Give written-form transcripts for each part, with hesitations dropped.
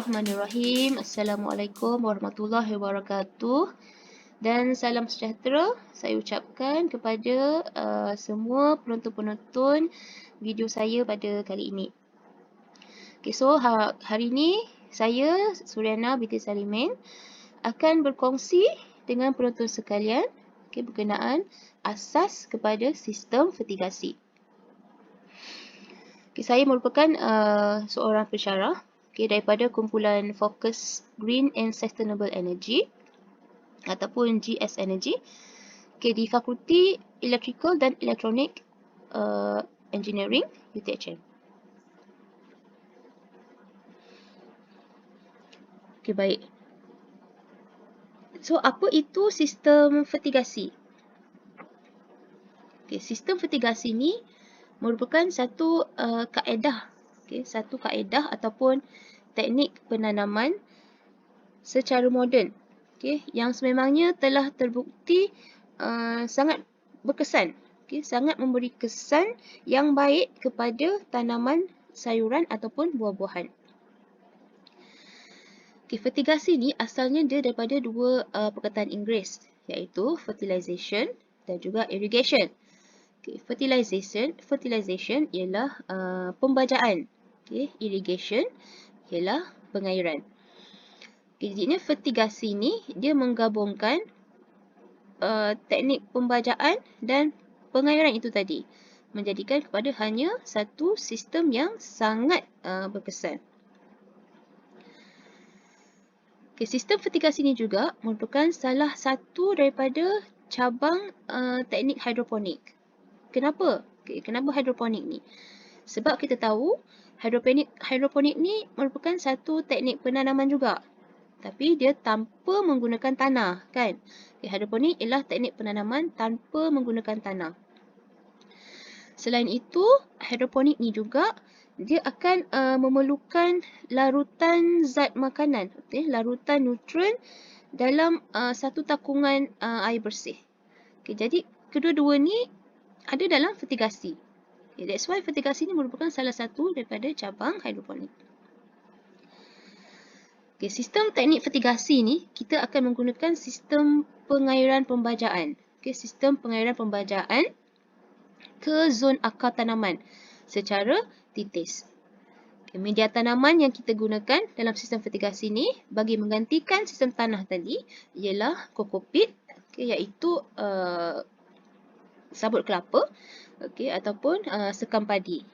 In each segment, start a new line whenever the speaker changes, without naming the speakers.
Bismillahirrahmanirrahim. Assalamualaikum warahmatullahi wabarakatuh. Dan salam sejahtera saya ucapkan kepada semua penonton-penonton video saya pada kali ini. Okay, so hari ini saya, Suryana binti Salimin, akan berkongsi dengan penonton sekalian berkenaan asas kepada sistem fertigasi. Saya merupakan seorang pensyarah daripada kumpulan Fokus Green and Sustainable Energy ataupun GS Energy di Fakulti Electrical dan Electronic Engineering UTHM. Baik. So, apa itu sistem fertigasi? Sistem fertigasi ni merupakan satu kaedah, satu kaedah ataupun teknik penanaman secara moden, yang sememangnya telah terbukti sangat berkesan, sangat memberi kesan yang baik kepada tanaman sayuran ataupun buah-buahan. Fertigasi ni asalnya dia daripada dua perkataan Inggeris, iaitu fertilization dan juga irrigation. Fertilization ialah pembajaan. Irrigation ialah pengairan. Jadinya fertigasi ni dia menggabungkan teknik pembajaan dan pengairan itu tadi, menjadikan kepada hanya satu sistem yang sangat berkesan. Sistem fertigasi ni juga merupakan salah satu daripada cabang teknik hidroponik. Kenapa? Kenapa hidroponik ni? Sebab kita tahu hidroponik ni merupakan satu teknik penanaman juga. Tapi dia tanpa menggunakan tanah, kan? Hidroponik ialah teknik penanaman tanpa menggunakan tanah. Selain itu, hidroponik ni juga dia akan memerlukan larutan zat makanan, larutan nutrien dalam satu takungan air bersih. Jadi kedua-dua ni ada dalam fertigasi. That's why fertigasi ni merupakan salah satu daripada cabang hidroponik. Sistem teknik fertigasi ni kita akan menggunakan sistem pengairan pembajaan. Sistem pengairan pembajaan ke zon akar tanaman secara titis. Media tanaman yang kita gunakan dalam sistem fertigasi ni bagi menggantikan sistem tanah tadi ialah kokopit, iaitu sabut kelapa, ataupun sekam padi.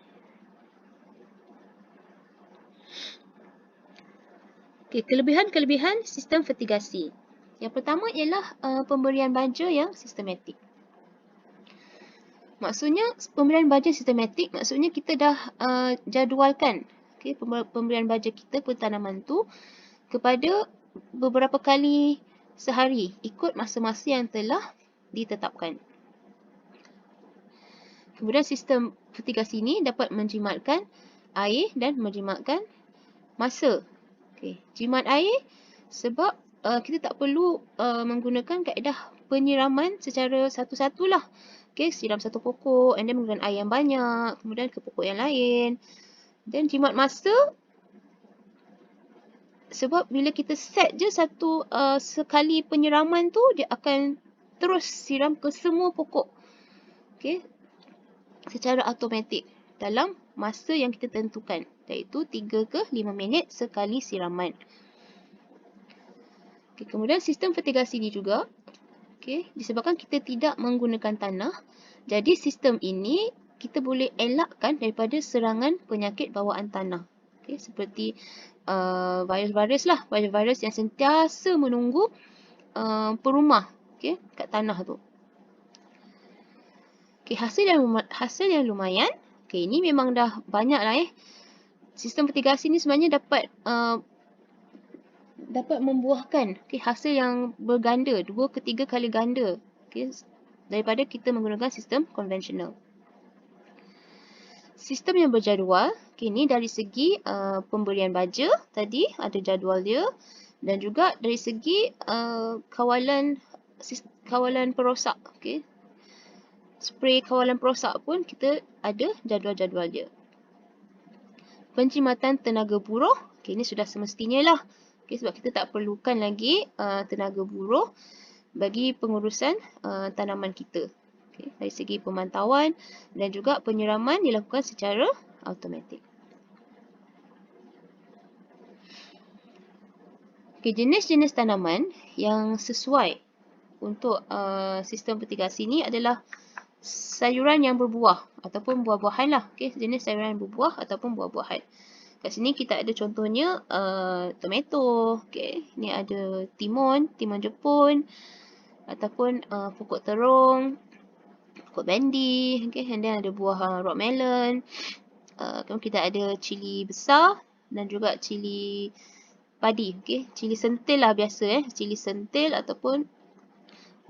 Kelebihan-kelebihan sistem fertigasi. Yang pertama ialah pemberian baja yang sistematik. Maksudnya pemberian baja sistematik, maksudnya kita dah jadualkan pemberian baja kita kepada tanaman tu kepada beberapa kali sehari ikut masa-masa yang telah ditetapkan. Kemudian sistem fertigasi ini dapat menjimatkan air dan menjimatkan masa. Jimat air sebab kita tak perlu menggunakan kaedah penyiraman secara satu-satulah. Siram satu pokok and then menggunakan air yang banyak, kemudian ke pokok yang lain. Dan jimat masa sebab bila kita set je satu sekali penyiraman tu, dia akan terus siram ke semua pokok. Secara automatik dalam masa yang kita tentukan, iaitu 3 ke 5 minit sekali siraman. Kemudian sistem fertigasi ini juga disebabkan kita tidak menggunakan tanah, jadi sistem ini kita boleh elakkan daripada serangan penyakit bawaan tanah. Seperti virus-virus lah, virus-virus yang sentiasa menunggu perumah kat tanah tu. Hasil yang lumayan. Ini memang dah banyak lah Sistem fertigasi ni sebenarnya dapat membuahkan hasil yang berganda, 2 ke 3 kali ganda daripada kita menggunakan sistem konvensional. Sistem yang berjadual, ini dari segi pemberian baja tadi ada jadual dia, dan juga dari segi kawalan perosak. Spray kawalan perosak pun kita ada jadual-jadual dia. Penjimatan tenaga buruh, Okay, ini sudah semestinya lah. Okay, sebab kita tak perlukan lagi tenaga buruh bagi pengurusan tanaman kita. Okay, dari segi pemantauan dan juga penyiraman dilakukan secara automatik. Okay, jenis-jenis tanaman yang sesuai untuk sistem fertigasi ni adalah sayuran yang berbuah ataupun buah-buahan lah. Okay, jenis sayuran yang berbuah ataupun buah-buahan. Kat sini kita ada contohnya tomato, okay. Ni ada timun Jepun ataupun pokok terung, pokok bendi, okay. And then ada buah rock melon. Kemudian kita ada cili besar dan juga cili padi, okay. Cili sentil lah biasa cili sentil ataupun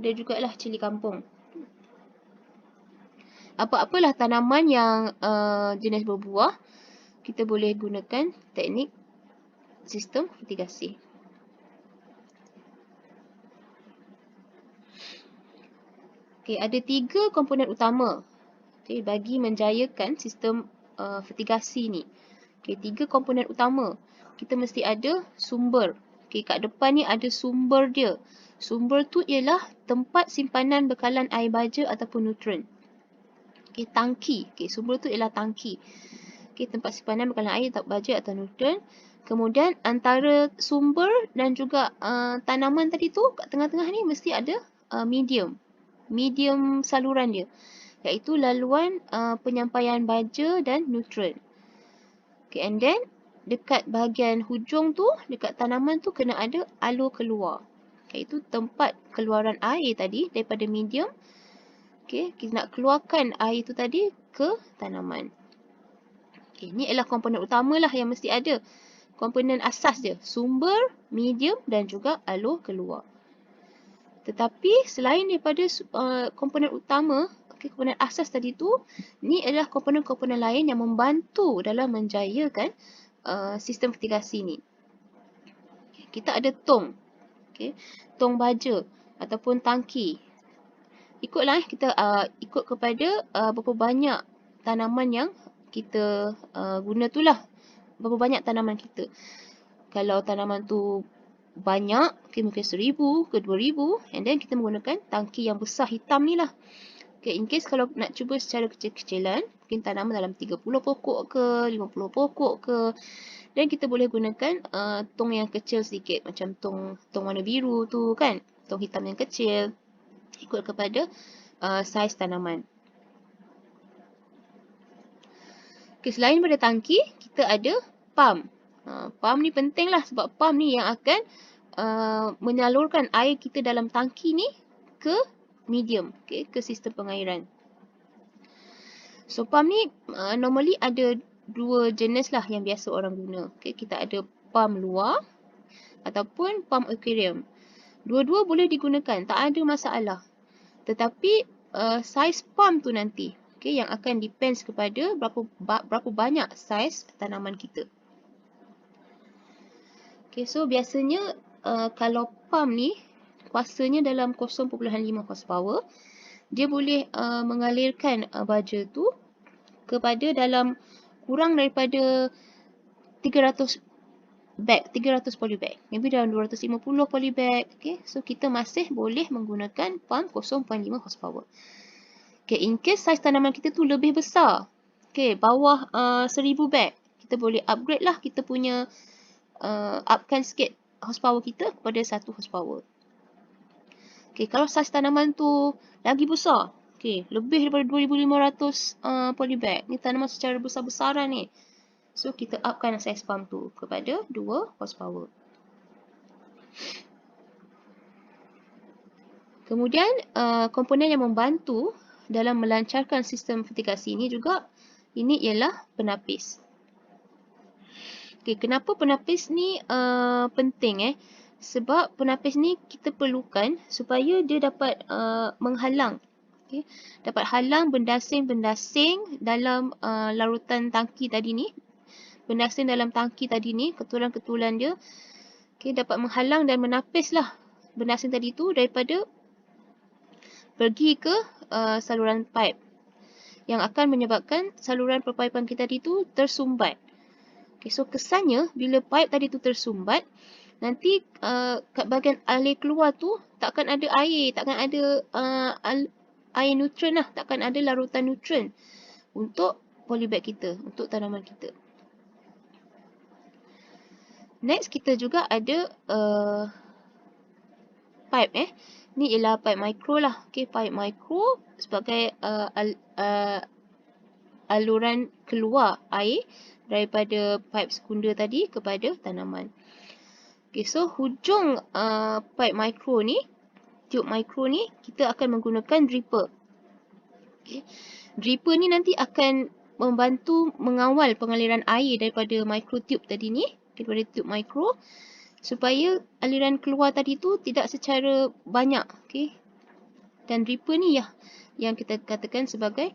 ada jugalah cili kampung. Apa-apalah tanaman yang jenis berbuah, kita boleh gunakan teknik sistem fertigasi. Okay, ada 3 komponen utama bagi menjayakan sistem fertigasi ni. Okay, 3 komponen utama. Kita mesti ada sumber. Okay, kat depan ni ada sumber dia. Sumber tu ialah tempat simpanan bekalan air baja ataupun nutrien. Okay, tangki. Okay, sumber tu ialah tangki. Okay, tempat simpanan bekalan air baja atau nutrien. Kemudian antara sumber dan juga tanaman tadi tu kat tengah-tengah ni mesti ada medium saluran dia, iaitu laluan penyampaian baja dan nutrien. Okay, and then dekat bahagian hujung tu, dekat tanaman tu kena ada alur keluar, iaitu tempat keluaran air tadi daripada medium. Okay, kita nak keluarkan air tu tadi ke tanaman. Okay, ni ialah komponen utama lah yang mesti ada. Komponen asas dia, sumber, medium dan juga alur keluar. Tetapi selain daripada komponen utama, komponen asas tadi tu, ni adalah komponen-komponen lain yang membantu dalam menjayakan sistem fertigasi ni. Kita ada tong, tong baja ataupun tangki. Ikutlah kita ikut kepada berapa banyak tanaman yang kita guna tu lah. Berapa banyak tanaman kita. Kalau tanaman tu banyak, mungkin 1,000 ke 2,000, and then kita menggunakan tangki yang besar hitam ni lah. Okay, in case kalau nak cuba secara kecil-kecilan, mungkin tanaman dalam 30 pokok ke, 50 pokok ke, dan kita boleh gunakan tong yang kecil sedikit, macam tong warna biru tu kan, tong hitam yang kecil, ikut kepada saiz tanaman. Okay, selain daripada tangki, kita ada pump. Pump ni penting lah sebab pump ni yang akan menyalurkan air kita dalam tangki ni ke medium, ke sistem pengairan. So pump ni normally ada 2 jenis lah yang biasa orang guna. Kita ada pump luar ataupun pump aquarium. Dua-dua boleh digunakan, tak ada masalah. Tetapi saiz pump tu nanti yang akan depends kepada berapa banyak saiz tanaman kita. So biasanya kalau pump ni kuasanya dalam 0.5 horsepower, dia boleh mengalirkan baja tu kepada dalam kurang daripada 300 polybag, maybe dalam 250 polybag. So kita masih boleh menggunakan pump 0.5 horsepower. In case saiz tanaman kita tu lebih besar, bawah 1,000 bag, kita boleh upgrade lah kita punya upkan sikit horsepower kita kepada 1 horsepower. Kalau saiz tanaman tu lagi besar, lebih daripada 2,500 polybag, ni tanaman secara besar-besaran ni, so kita upkan saiz pump tu kepada 2 horsepower. Kemudian komponen yang membantu dalam melancarkan sistem fertigasi ini juga, ini ialah penapis. Kenapa penapis ni penting? Sebab penapis ni kita perlukan supaya dia dapat menghalang, dapat halang bendasing-bendasing dalam larutan tangki tadi ni. Bendasing dalam tangki tadi ni, ketulan-ketulan dia, dapat menghalang dan menapislah bendasing tadi tu daripada pergi ke saluran pipe yang akan menyebabkan saluran perpaipan kita tadi tu tersumbat. Okay, so kesannya bila pipe tadi tu tersumbat, nanti kat bahagian alir keluar tu takkan ada air, takkan ada air nutrien lah, takkan ada larutan nutrien untuk polybag kita, untuk tanaman kita. Next, kita juga ada pipe ni ialah pipe micro lah. Okay, pipe micro sebagai aluran keluar air daripada pipe sekunder tadi kepada tanaman. Okay, so hujung pipe micro ni, tube micro ni, kita akan menggunakan dripper. Okay. Dripper ni nanti akan membantu mengawal pengaliran air daripada microtube tadi ni, daripada tube micro, supaya aliran keluar tadi tu tidak secara banyak. Okay. Dan dripper ni yang kita katakan sebagai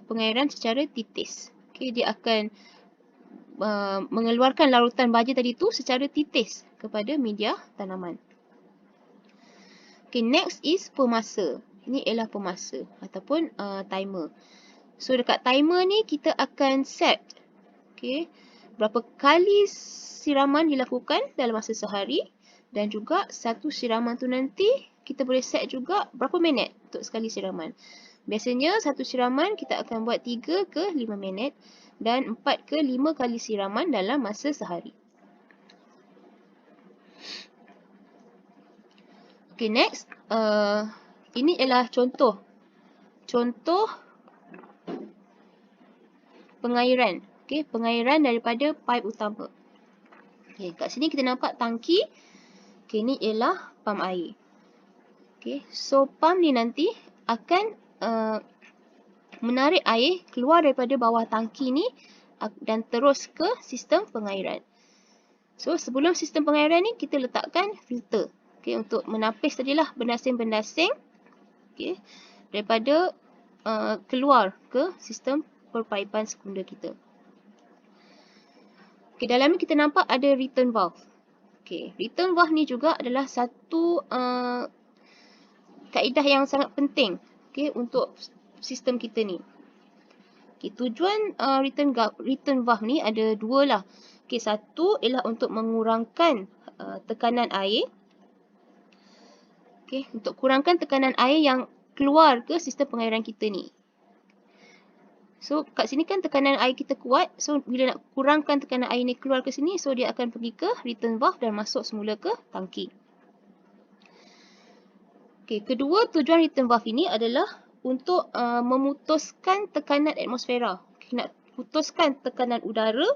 pengairan secara titis. Okay, dia akan mengeluarkan larutan baja tadi tu secara titis kepada media tanaman. Okay, next is pemasa. Ini ialah pemasa ataupun timer. So dekat timer ni kita akan set berapa kali siraman dilakukan dalam masa sehari, dan juga satu siraman tu nanti kita boleh set juga berapa minit untuk sekali siraman. Biasanya satu siraman kita akan buat 3 ke 5 minit dan 4 ke 5 kali siraman dalam masa sehari. Okay, next. Ini ialah contoh pengairan. Okay, pengairan daripada pipe utama. Okay, kat sini kita nampak tangki. Okay, ni ialah pam air. Okay, so pam ni nanti akan menarik air keluar daripada bawah tangki ni dan terus ke sistem pengairan. So, sebelum sistem pengairan ni kita letakkan filter. Okay, untuk menapis tadilah bendasing-bendasing daripada keluar ke sistem perpaipan sekunder kita. Okay, dalam ni kita nampak ada return valve. Okay, return valve ni juga adalah satu kaedah yang sangat penting untuk sistem kita ni. Okay, tujuan return valve ni ada dua lah. Okay, satu ialah untuk mengurangkan tekanan air. Okay, untuk kurangkan tekanan air yang keluar ke sistem pengairan kita ni. So, kat sini kan tekanan air kita kuat. So, bila nak kurangkan tekanan air ni keluar ke sini, so dia akan pergi ke return valve dan masuk semula ke tangki. Okay, kedua tujuan return valve ini adalah untuk memutuskan tekanan atmosfera. Okay, nak putuskan tekanan udara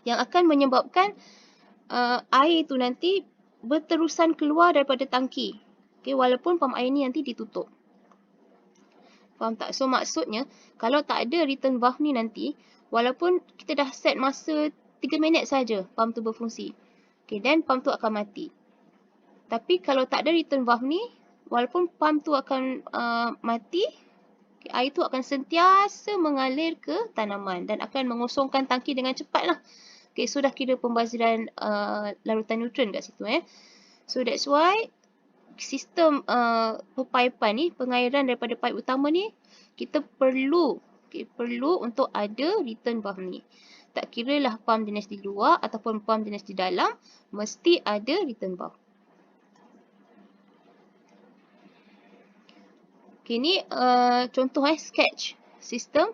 yang akan menyebabkan air tu nanti berterusan keluar daripada tangki. Okay, walaupun pam air ni nanti ditutup. Faham tak? So, maksudnya, kalau tak ada return valve ni nanti, walaupun kita dah set masa 3 minit saja pam tu berfungsi. Okay, dan pam tu akan mati. Tapi, kalau tak ada return valve ni, walaupun pam tu akan mati, okay, air tu akan sentiasa mengalir ke tanaman dan akan mengosongkan tangki dengan cepat lah. Okay, so dah kira pembaziran larutan nutrien kat situ. So, that's why sistem perpaipan ni, pengairan daripada pipe utama ni, kita perlu untuk ada return valve ni. Tak kira lah pam jenis di luar ataupun pam jenis di dalam, mesti ada return valve. Okay, ni contoh sketch sistem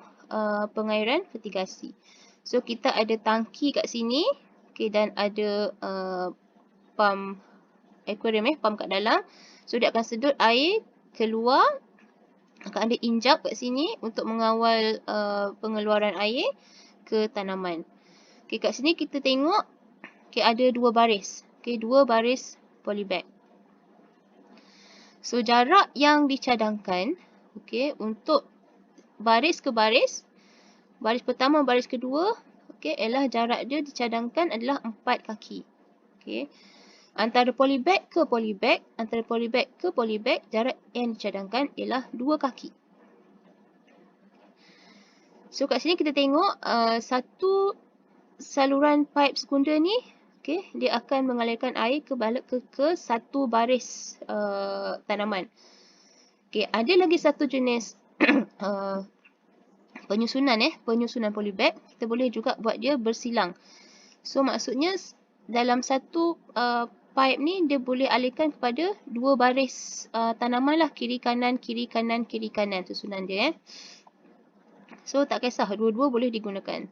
pengairan fertigasi. So, kita ada tangki kat sini, okay, dan ada pam aquarium pam kat dalam. So, dia akan sedut air keluar. Akan ada injap kat sini untuk mengawal pengeluaran air ke tanaman. Okay, kat sini kita tengok ada dua baris. Okay, dua baris polybag. So, jarak yang dicadangkan untuk baris ke baris, baris pertama, baris kedua, ialah jarak dia dicadangkan adalah 4 kaki. Okay. Antara polybag ke polybag, jarak yang dicadangkan ialah 2 kaki. So, kat sini kita tengok satu saluran pipe sekunder ni, dia akan mengalirkan air ke satu baris tanaman. Ada lagi satu jenis penyusunan polybag, kita boleh juga buat dia bersilang. So maksudnya dalam satu pipe ni dia boleh alihkan kepada 2 baris tanaman lah, kiri kanan susunan dia. So tak kisah, dua-dua boleh digunakan.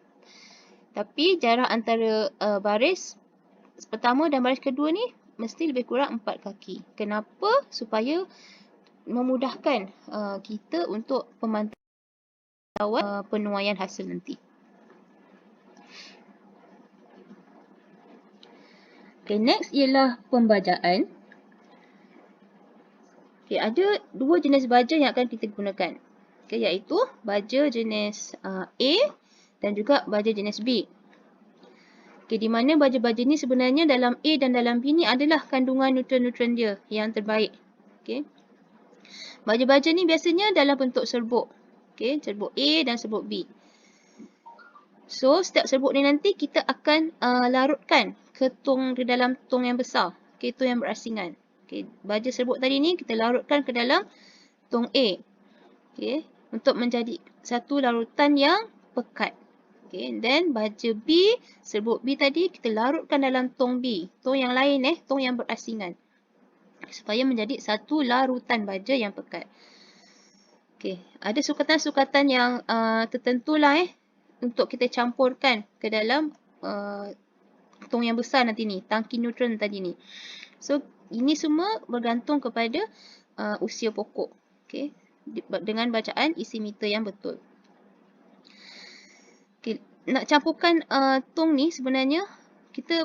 Tapi jarak antara baris pertama dan baris kedua ni mesti lebih kurang 4 kaki. Kenapa? Supaya memudahkan kita untuk pemantauan penuaian hasil nanti. Okay, next ialah pembajaan. Okay, ada 2 jenis baja yang akan kita gunakan. Okay, iaitu baja jenis A dan juga baja jenis B. Okay, di mana baja-baja ni sebenarnya dalam A dan dalam B ni adalah kandungan nutrien-nutrien dia yang terbaik. Okay. Baja-baja ni biasanya dalam bentuk serbuk. Okay, serbuk A dan serbuk B. So, setiap serbuk ni nanti kita akan larutkan ke dalam tong yang besar. Okay, tong yang berasingan. Okay, baja serbuk tadi ni kita larutkan ke dalam tong A. Okay, untuk menjadi satu larutan yang pekat. Okay, and then baja B, serbuk B tadi kita larutkan dalam tong B. Tong yang lain tong yang berasingan. Supaya menjadi satu larutan baja yang pekat. Okay, ada sukatan-sukatan yang tertentulah untuk kita campurkan ke dalam tong yang besar nanti ni, tangki nutrien tadi ni. So, ini semua bergantung kepada usia pokok. Okay, dengan bacaan isi meter yang betul. Okay, nak campurkan tong ni sebenarnya kita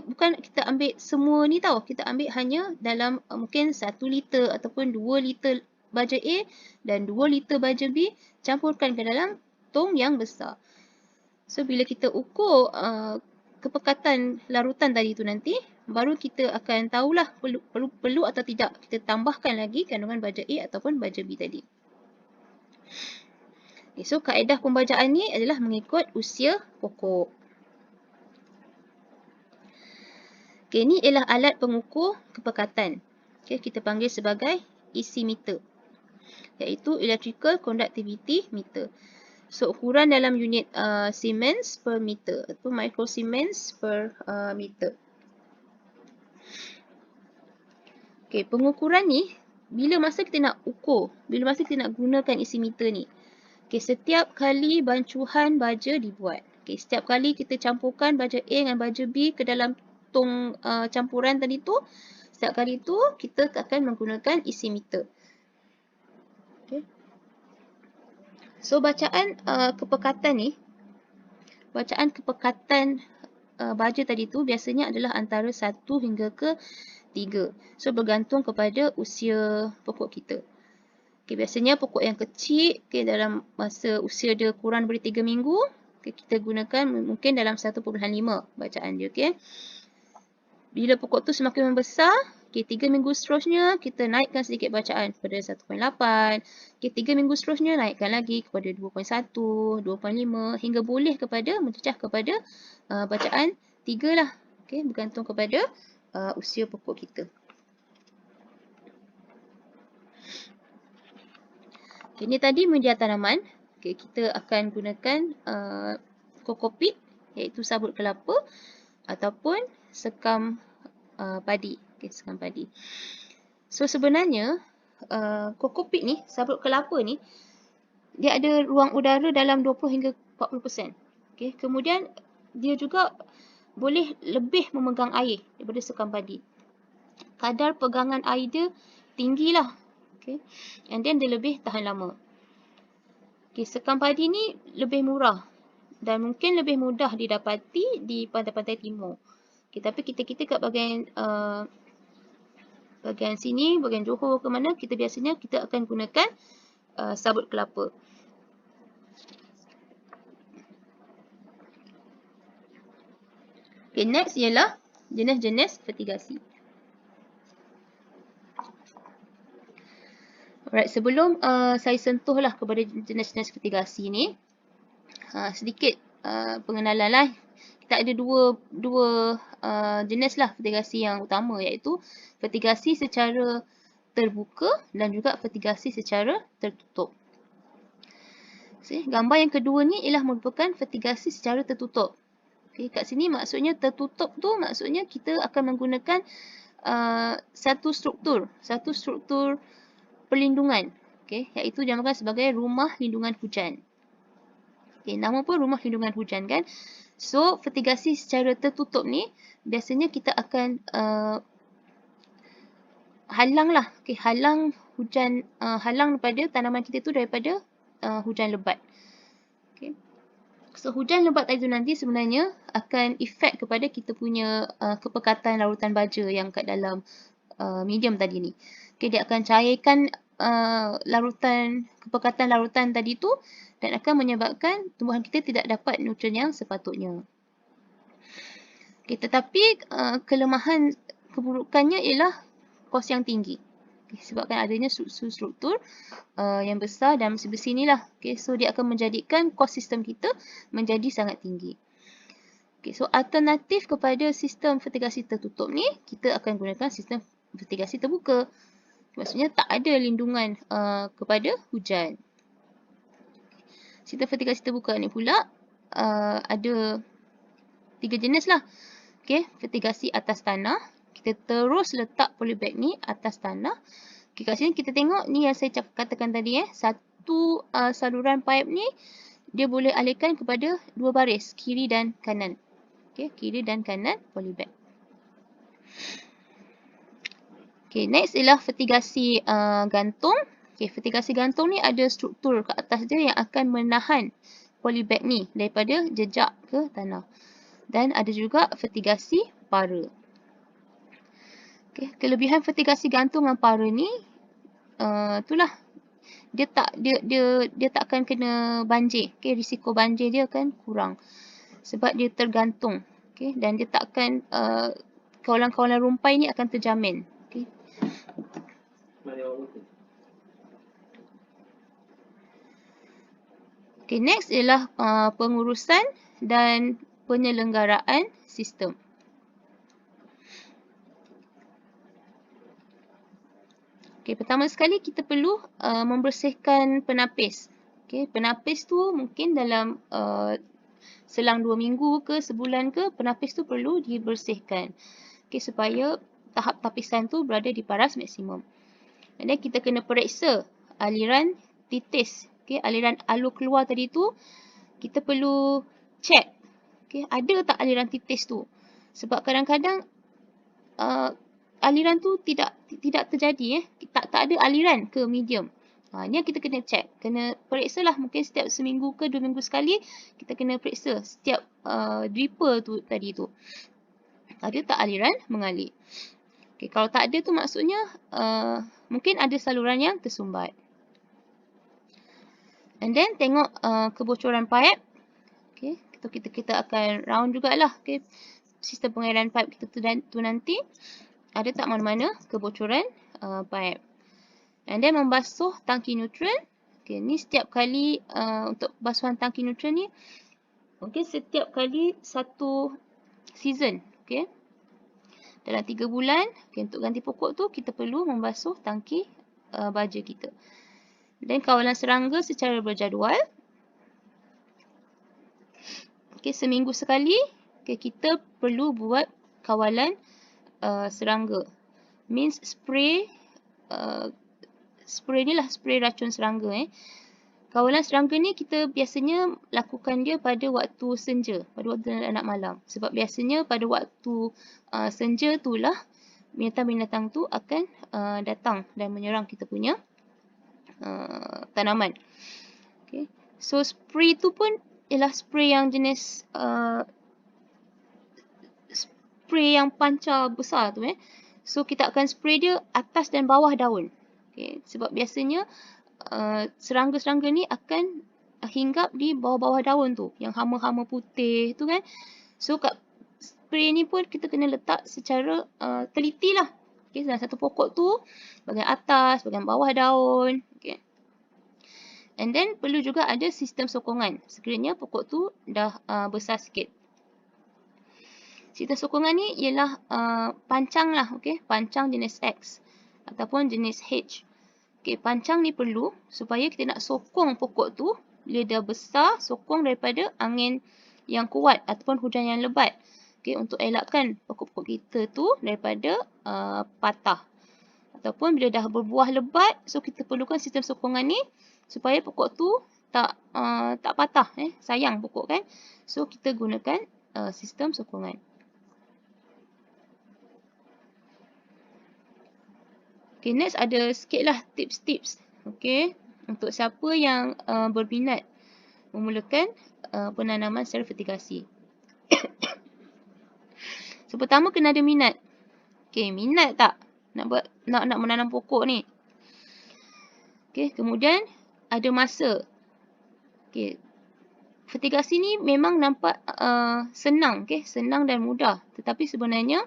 ambil semua ni tau. Kita ambil hanya dalam mungkin 1 liter ataupun 2 liter baja A dan 2 liter baja B, campurkan ke dalam tong yang besar. So, bila kita ukur kepekatan larutan tadi tu nanti, baru kita akan tahulah perlu atau tidak kita tambahkan lagi kandungan baja A ataupun baja B tadi. Okay, so, kaedah pembajaan ni adalah mengikut usia pokok. Okay, ini ialah alat pengukur kepekatan. Okay, kita panggil sebagai EC meter, iaitu Electrical Conductivity Meter. So, ukuran dalam unit Siemens per meter atau microsiemens per meter. Okay, pengukuran ni, bila masa kita nak ukur, bila masa kita nak gunakan EC meter ni. Okay, setiap kali bancuhan baja dibuat. Okay, setiap kali kita campurkan baja A dengan baja B ke dalam tong campuran tadi tu, setiap kali tu kita akan menggunakan EC meter. Okay. So, bacaan kepekatan ni, bacaan kepekatan baja tadi tu biasanya adalah antara 1 hingga ke 3. So, bergantung kepada usia pokok kita. Okay, biasanya pokok yang kecil, okay, dalam masa usia dia kurang daripada 3 minggu, okay, kita gunakan mungkin dalam 1.5 bacaan dia. Okay. Bila pokok tu semakin membesar, okay, 3 minggu seterusnya kita naikkan sedikit bacaan kepada 1.8. Okay, 3 minggu seterusnya naikkan lagi kepada 2.1, 2.5 hingga boleh mencecah kepada bacaan 3 lah. Okay, bergantung kepada usia pokok kita. Okay, ini tadi media tanaman. Okay, kita akan gunakan kokopit, iaitu sabut kelapa ataupun sekam padi. Okay, sekam padi. So, sebenarnya kokopit ni, sabut kelapa ni, dia ada ruang udara dalam 20 hingga 40%. Okay, kemudian dia juga boleh lebih memegang air daripada sekam padi. Kadar pegangan air dia tinggi lah. Okay, and then dia lebih tahan lama. Okay, sekam padi ni lebih murah dan mungkin lebih mudah didapati di pantai-pantai timur. Okay, tapi kita kat bahagian sini, bahagian Johor ke mana, kita biasanya akan gunakan sabut kelapa. Okay, next ialah jenis-jenis fertigasi. Alright, sebelum saya sentuhlah kepada jenis-jenis fertigasi ni, sedikit pengenalan lah. Kita ada dua jenis lah fertigasi yang utama, iaitu fertigasi secara terbuka dan juga fertigasi secara tertutup. Gambar yang kedua ni ialah merupakan fertigasi secara tertutup. Okay, kat sini maksudnya tertutup tu maksudnya kita akan menggunakan satu struktur perlindungan, okay, iaitu dinamakan sebagai rumah lindungan hujan. Okay, nama pun rumah lindungan hujan kan. So, fertigasi secara tertutup ni biasanya kita akan halang lah, okay, halang hujan, halang daripada tanaman kita tu daripada hujan lebat. Okay. So, hujan lebat tadi tu nanti sebenarnya akan efek kepada kita punya kepekatan larutan baja yang kat dalam medium tadi ni. Okay, dia akan cairkan kepekatan larutan tadi tu dan akan menyebabkan tumbuhan kita tidak dapat nutrien yang sepatutnya. Okay, tetapi kelemahan keburukannya ialah kos yang tinggi. Okay, sebabkan adanya struktur yang besar dan besi-besi ni lah. Okay, so dia akan menjadikan kos sistem kita menjadi sangat tinggi. Okay, so alternatif kepada sistem fertigasi tertutup ni, kita akan gunakan sistem fertigasi terbuka. Maksudnya tak ada lindungan kepada hujan. Sistem fertigasi terbuka ni pula ada 3 jenis lah. Okay, fertigasi atas tanah. Kita terus letak polybag ni atas tanah. Okay, kat sini kita tengok ni yang saya katakan tadi satu saluran pipe ni dia boleh alihkan kepada 2 baris, kiri dan kanan. Okay, kiri dan kanan polybag. Okay, next ialah fertigasi gantung. Okay, fertigasi gantung ni ada struktur kat atas dia yang akan menahan polybag ni daripada jejak ke tanah. Dan ada juga fertigasi para. Okay, kelebihan fertigasi gantung dan para ni itulah dia tak akan kena banjir. Okay, risiko banjir dia akan kurang sebab dia tergantung. Okay, dan dia tak akan kawalan-kawalan rumpai ni akan terjamin. Okay. Okay, next ialah pengurusan dan penyelenggaraan sistem. Okay, pertama sekali kita perlu membersihkan penapis. Okay, penapis tu mungkin dalam selang 2 minggu ke sebulan ke, penapis tu perlu dibersihkan. Okay, supaya tahap tapisan tu berada di paras maksimum. Dan kita kena periksa aliran titis. Okay, aliran alur keluar tadi tu, kita perlu check. Okay, ada tak aliran titis tu? Sebab kadang-kadang aliran tu tidak terjadi. Tak ada aliran ke medium. Ni kita kena check. Kena periksa lah. Mungkin setiap seminggu ke 2 minggu sekali, kita kena periksa setiap dripper tu tadi tu. Ada tak aliran mengalir? Okay, kalau tak ada tu maksudnya mungkin ada saluran yang tersumbat. And then tengok kebocoran pipe. Okay, kita akan round jugalah. Okay, sistem pengairan pipe kita tu nanti ada tak mana-mana kebocoran pipe. And then membasuh tangki nutrien. Okay, ni setiap kali untuk basuhan tangki nutrien ni mungkin setiap kali satu season. Okay, dalam 3 bulan, okay, untuk ganti pokok tu kita perlu membasuh tangki baja kita. Dan kawalan serangga secara berjadual. Okay, seminggu sekali kita perlu buat kawalan serangga. Means spray ni lah, spray racun serangga. Kawalan serangga ni kita biasanya lakukan dia pada waktu senja, pada waktu anak malam. Sebab biasanya pada waktu senja tu lah binatang-binatang tu akan datang dan menyerang kita punya tanaman. Okay. So spray tu pun ialah spray yang jenis spray yang pancar besar tu. So kita akan spray dia atas dan bawah daun. Okay. Sebab biasanya serangga-serangga ni akan hinggap di bawah-bawah daun tu, yang hama-hama putih tu kan. So kat spray ni pun kita kena letak secara teliti lah. Okay, dalam satu pokok tu, bahagian atas, bahagian bawah daun. Okay. And then perlu juga ada sistem sokongan sekiranya pokok tu dah besar sikit. Sistem sokongan ni ialah pancang lah. Okay, pancang jenis X ataupun jenis H. Okay, pancang ni perlu supaya kita nak sokong pokok tu bila dah besar, sokong daripada angin yang kuat ataupun hujan yang lebat. Okay, untuk elakkan pokok-pokok kita tu daripada patah. Ataupun bila dah berbuah lebat, so kita perlukan sistem sokongan ni supaya pokok tu tak patah. Sayang pokok kan. So kita gunakan sistem sokongan. Okay, next ada sikit lah tips-tips. Okay, untuk siapa yang berminat memulakan penanaman secara vertikasi. So, pertama kena ada minat. Okay, minat tak nak menanam pokok ni? Okay, kemudian ada masa. Okay, vertikasi ni memang nampak senang, okay, senang dan mudah. Tetapi sebenarnya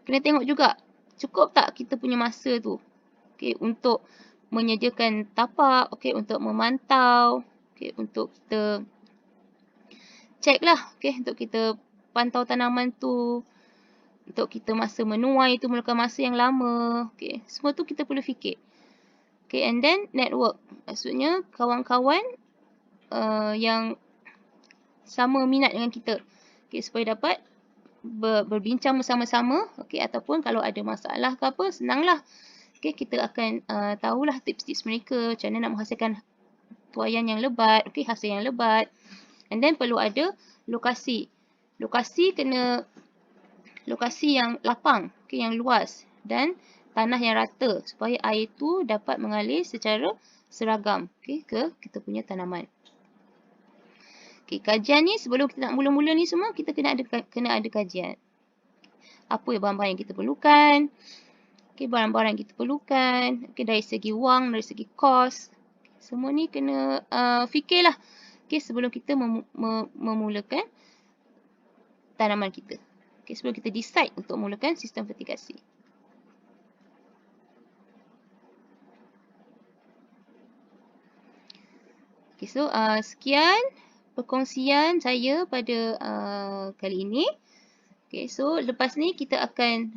kena tengok juga cukup tak kita punya masa tu, okay, untuk menyediakan tapak, okay, untuk memantau, okay, untuk kita check lah, okay, untuk kita pantau tanaman tu, untuk kita masa menuai tu memerlukan masa yang lama, okay, semua tu kita perlu fikir. Okay, and then network, maksudnya kawan-kawan yang sama minat dengan kita, okay, supaya dapat berbincang bersama-sama, okay, ataupun kalau ada masalah ke apa, senanglah. Okay, kita akan tahulah tips-tips mereka, macam mana nak menghasilkan tuaian yang lebat, okay, hasil yang lebat. And then perlu ada lokasi. Lokasi kena lokasi yang lapang, okay, yang luas dan tanah yang rata supaya air tu dapat mengalir secara seragam, okay, ke kita punya tanaman. Okay, kajian ni sebelum kita nak mula-mula ni semua kita kena ada kajian. Apa bahan-bahan yang kita perlukan? Okay, barang-barang yang kita perlukan. Okay, dari segi wang, dari segi kos. Semua ni kena fikirlah. Okay, sebelum kita memulakan tanaman kita. Okay, sebelum kita decide untuk memulakan sistem vertikasi. Okay, so sekian perkongsian saya pada kali ini. Okay, so lepas ni kita akan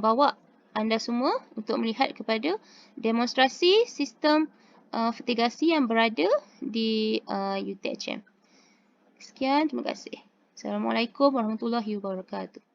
bawa anda semua untuk melihat kepada demonstrasi sistem vertikasi yang berada di UTHM. Sekian, terima kasih. Assalamualaikum warahmatullahi wabarakatuh.